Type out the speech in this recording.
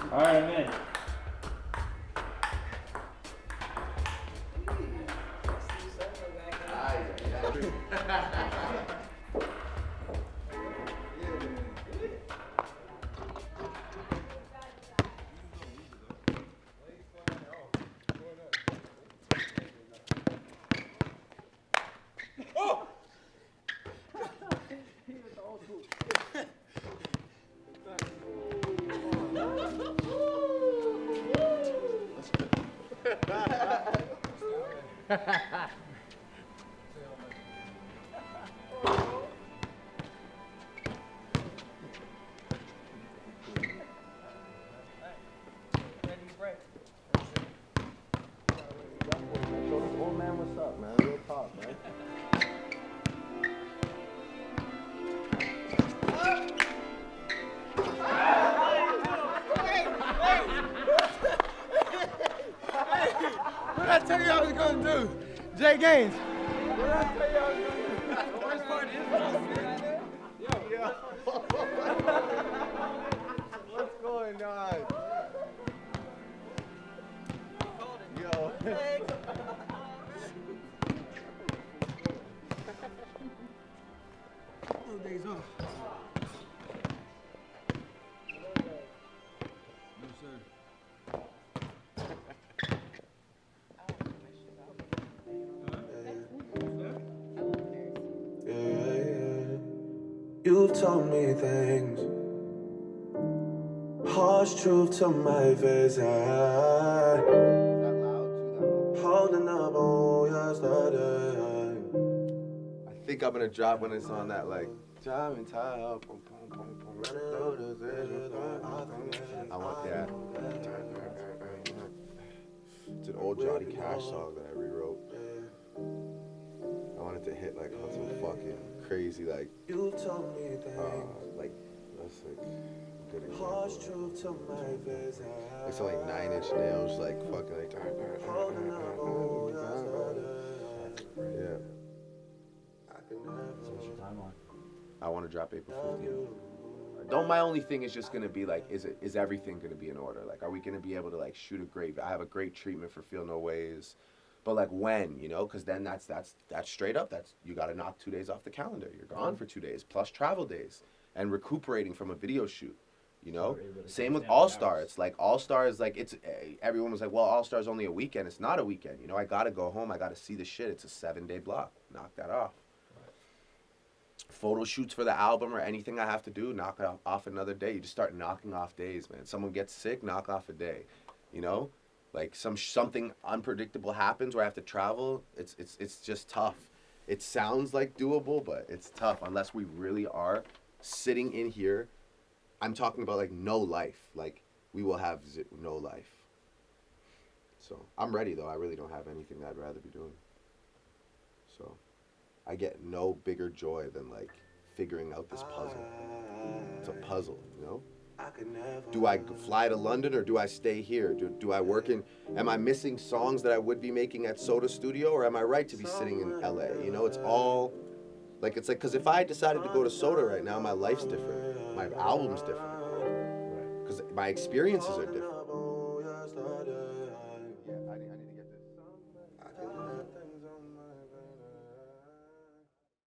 All right, I'm in. Old man, what's up, man? Real talk, man. What did I tell you I was gonna do? Jay Gaines. What did I tell you I was gonna do? The worst part is yo. What's going on? Yo. Oh, days off. No, sir. You've told me things, harsh truth to my face. Holding up on yesterday. I think I'm gonna drop when it's on that like driving top. I want that. It's an old Johnny Cash song that I rewrote. I wanted to hit like on some fucking crazy like You told me things, like that's like a good harsh example. truth to my face. Like some like 9 Inch Nails like fucking like Holding up on yesterday. yeah. I can never I want to drop April 15th. Don't my only thing is just gonna be like, is everything gonna be in order? Like, are we gonna be able to like shoot a great? I have a great treatment for Feel No Ways, but like when, you know? Because then that's straight up. That's you got to knock 2 days off the calendar. You're gone for 2 days plus travel days and recuperating from a video shoot. You know, same with All Star. It's like All Star is like it's everyone was like, well, All Star's only a weekend. It's not a weekend. You know, I gotta go home. I gotta see the shit. It's a 7-day block. Knock that off. Photo shoots for the album or anything I have to do, knock it off another day. You just start knocking off days, man. Someone gets sick, knock off a day. You know, like something unpredictable happens where I have to travel. It's just tough. It sounds like doable, but it's tough unless we really are sitting in here. I'm talking about like no life. Like we will have no life. So I'm ready though. I really don't have anything I'd rather be doing. So I get no bigger joy than like figuring out this puzzle. It's a puzzle, you know? Do I fly to London or do I stay here? Do I work in, am I missing songs that I would be making at Soda Studio or am I right to be sitting in LA? You know, it's all, like, it's like, because if I decided to go to Soda right now, my life's different. My album's different. Because my experiences are different.